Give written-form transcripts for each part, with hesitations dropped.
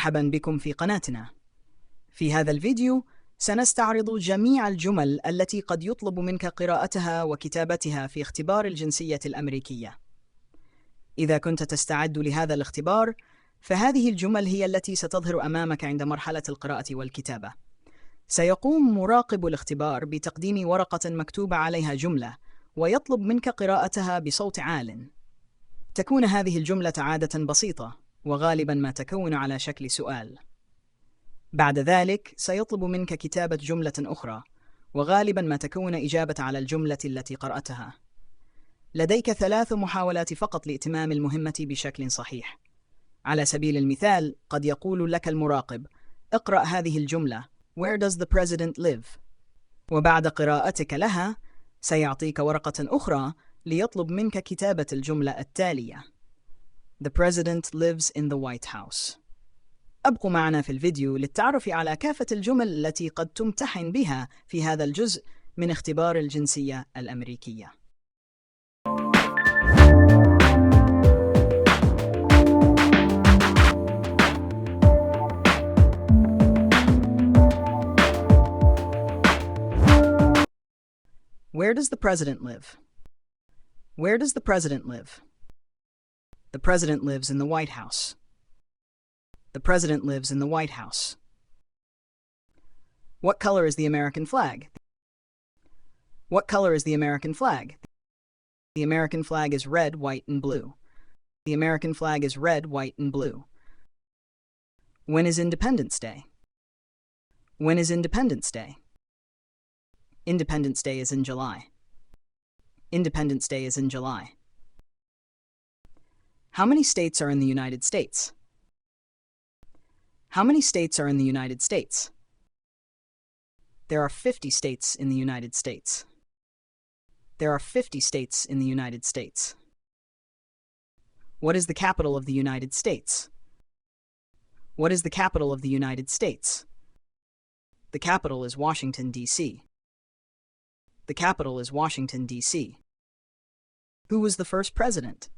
مرحبا بكم في قناتنا. في هذا الفيديو سنستعرض جميع الجمل التي قد يطلب منك قراءتها وكتابتها في اختبار الجنسية الأمريكية. إذا كنت تستعد لهذا الاختبار، فهذه الجمل هي التي ستظهر أمامك عند مرحلة القراءة والكتابة. سيقوم مراقب الاختبار بتقديم ورقة مكتوب عليها جملة، ويطلب منك قراءتها بصوت عال. تكون هذه الجملة عادة بسيطة، وغالبا ما تكون على شكل سؤال. بعد ذلك سيطلب منك كتابة جملة أخرى، وغالبا ما تكون إجابة على الجملة التي قرأتها. لديك 3 محاولات فقط لإتمام المهمة بشكل صحيح. على سبيل المثال، قد يقول لك المراقب: اقرأ هذه الجملة Where does the president live؟ وبعد قراءتك لها سيعطيك ورقة أخرى ليطلب منك كتابة الجملة التالية: The president lives in the White House. أبقوا معنا في الفيديو للتعرف على كافة الجمل التي قد تمتحن بها في هذا الجزء من اختبار الجنسية الأمريكية. Where does the president live? Where does the president live? The president lives in the White House. The president lives in the White House. What color is the American flag? What color is the American flag? The American flag is red, white, and blue. The American flag is red, white, and blue. When is Independence Day? When is Independence Day? Independence Day is in July. Independence Day is in July. How many states are in the United States? How many states are in the United States? There are 50 states in the United States. There are 50 states in the United States. What is the capital of the United States? What is the capital of the United States? The capital is Washington, D.C. The capital is Washington, D.C. Who was the first president?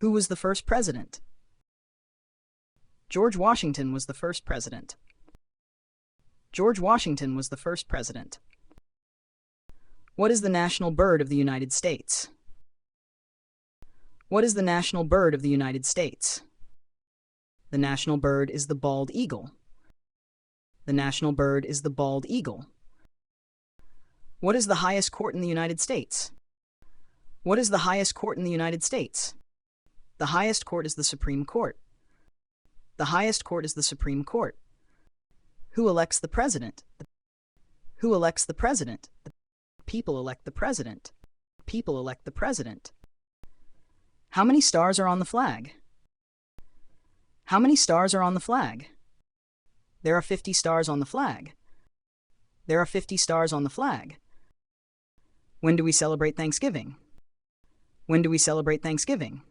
Who was the first president? George Washington was the first president. George Washington was the first president. What is the national bird of the United States? What is the national bird of the United States? The national bird is the bald eagle. The national bird is the bald eagle. What is the highest court in the United States? What is the highest court in the United States? The highest court is the Supreme Court. The highest court is the Supreme Court. Who elects the president? Who elects the president? The people elect the president. People elect the president. How many stars are on the flag? How many stars are on the flag? There are 50 stars on the flag. There are 50 stars on the flag. When do we celebrate Thanksgiving? When do we celebrate Thanksgiving?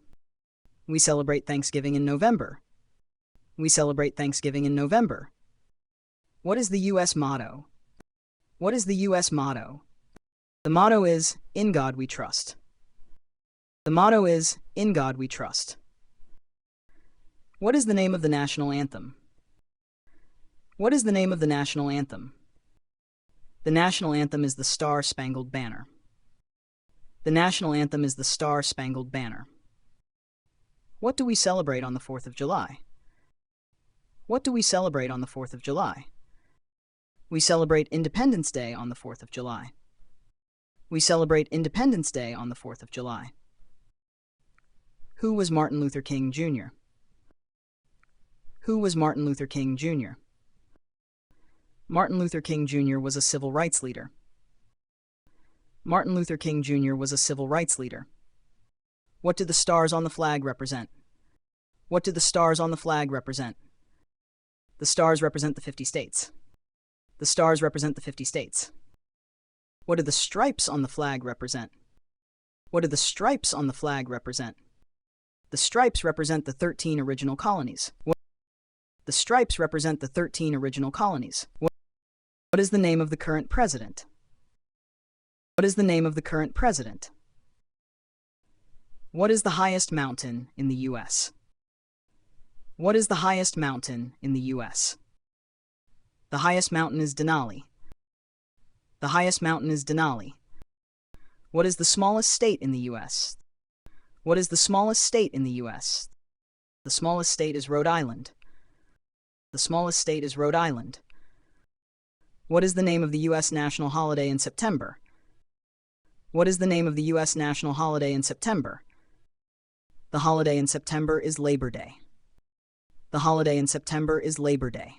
We celebrate Thanksgiving in November. We celebrate Thanksgiving in November. What is the U.S. motto? What is the U.S. motto? The motto is, In God We Trust. The motto is, In God We Trust. What is the name of the national anthem? What is the name of the national anthem? The national anthem is the Star-Spangled Banner. The national anthem is the Star-Spangled Banner. What do we celebrate on the 4th of July? What do we celebrate on the 4th of July? We celebrate Independence Day on the 4th of July. We celebrate Independence Day on the 4th of July. Who was Martin Luther King Jr.? Who was Martin Luther King Jr.? Martin Luther King Jr. was a civil rights leader. Martin Luther King Jr. was a civil rights leader. What do the stars on the flag represent? What do the stars on the flag represent? The stars represent the 50 states. The stars represent the 50 states. What do the stripes on the flag represent? What do the stripes on the flag represent? The stripes represent the 13 original colonies. The stripes represent the 13 original colonies. What is the name of the current president? What is the name of the current president? What is the highest mountain in the U.S.? What is the highest mountain in the U.S.? The highest mountain is Denali. The highest mountain is Denali. What is the smallest state in the U.S.? What is the smallest state in the U.S.? The smallest state is Rhode Island. The smallest state is Rhode Island. What is the name of the U.S. national holiday in September? What is the name of the U.S. national holiday in September? The holiday in September is Labor Day. The holiday in September is Labor Day.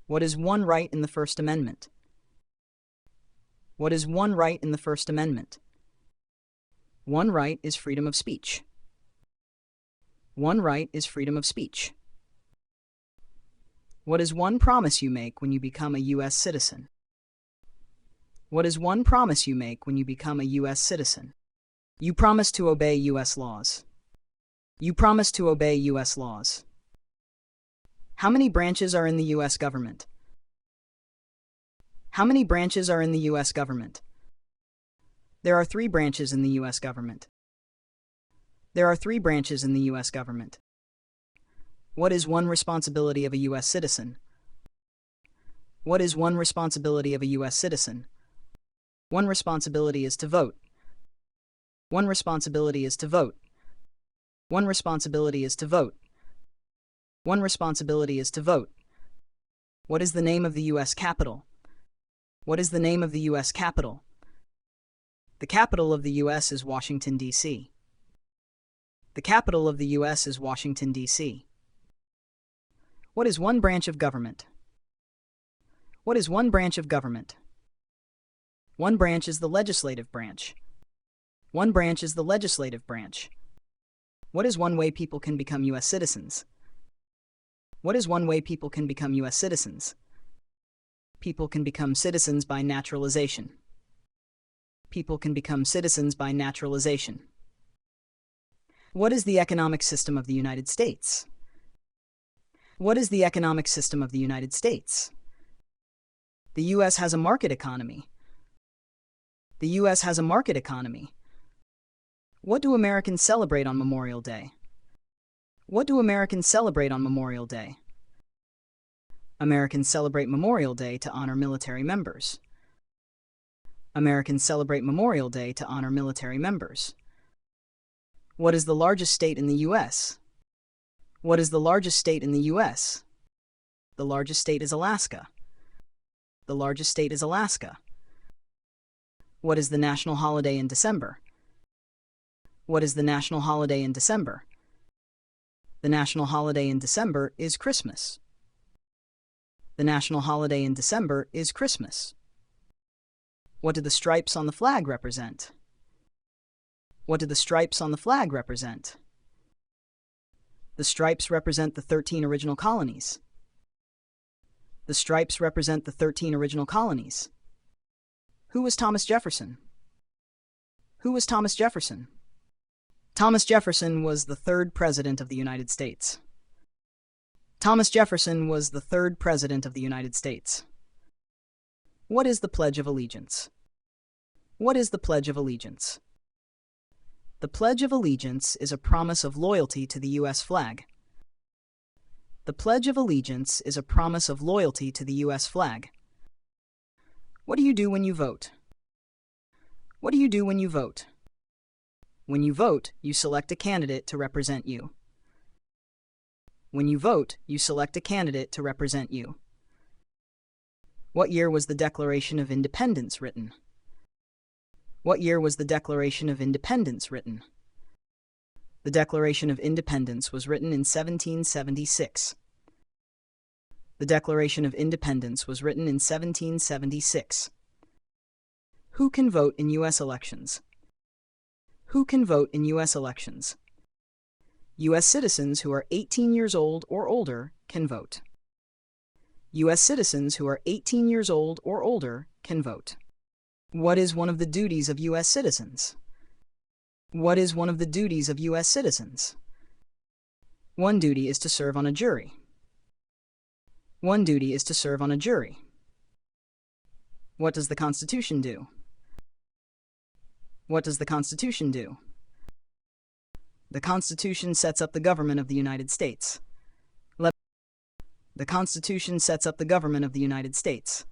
What is one right in the First Amendment? What is one right in the First Amendment? One right is freedom of speech. One right is freedom of speech. What is one promise you make when you become a U.S. citizen? What is one promise you make when you become a U.S. citizen? You promise to obey U.S. laws. You promise to obey U.S. laws. How many branches are in the U.S. government? How many branches are in the U.S. government? There are 3 branches in the U.S. government. There are 3 branches in the U.S. government. What is one responsibility of a U.S. citizen? What is one responsibility of a U.S. citizen? One responsibility is to vote. One responsibility is to vote. One responsibility is to vote. One responsibility is to vote. What is the name of the U.S. capital? What is the name of the U.S. capital? The capital of the U.S. is Washington, D.C. The capital of the U.S. is Washington, D.C. What is one branch of government? What is one branch of government? One branch is the legislative branch. One branch is the legislative branch. What is one way people can become U.S. citizens? What is one way people can become U.S. citizens? People can become citizens by naturalization. People can become citizens by naturalization. What is the economic system of the United States? What is the economic system of the United States? The U.S. has a market economy. The U.S. has a market economy. What do Americans celebrate on Memorial Day? What do Americans celebrate on Memorial Day? Americans celebrate Memorial Day to honor military members. Americans celebrate Memorial Day to honor military members. What is the largest state in the U.S.? What is the largest state in the U.S.? The largest state is Alaska. The largest state is Alaska. What is the national holiday in December? What is the national holiday in December? The national holiday in December is Christmas. The national holiday in December is Christmas. What do the stripes on the flag represent? What do the stripes on the flag represent? The stripes represent the 13 original colonies. The stripes represent the 13 original colonies. Who was Thomas Jefferson? Who was Thomas Jefferson? Thomas Jefferson was the 3rd President of the United States. Thomas Jefferson was the 3rd President of the United States. What is the Pledge of Allegiance? What is the Pledge of Allegiance? The Pledge of Allegiance is a promise of loyalty to the U.S. flag. The Pledge of Allegiance is a promise of loyalty to the U.S. flag. What do you do when you vote? What do you do when you vote? When you vote, you select a candidate to represent you. When you vote, you select a candidate to represent you. What year was the Declaration of Independence written? What year was the Declaration of Independence written? The Declaration of Independence was written in 1776. The Declaration of Independence was written in 1776. Who can vote in U.S. elections? Who can vote in U.S. elections? U.S. citizens who are 18 years old or older can vote. U.S. citizens who are 18 years old or older can vote. What is one of the duties of U.S. citizens? What is one of the duties of U.S. citizens? One duty is to serve on a jury. One duty is to serve on a jury. What does the Constitution do? What does the Constitution do? The Constitution sets up the government of the United States. The Constitution sets up the government of the United States.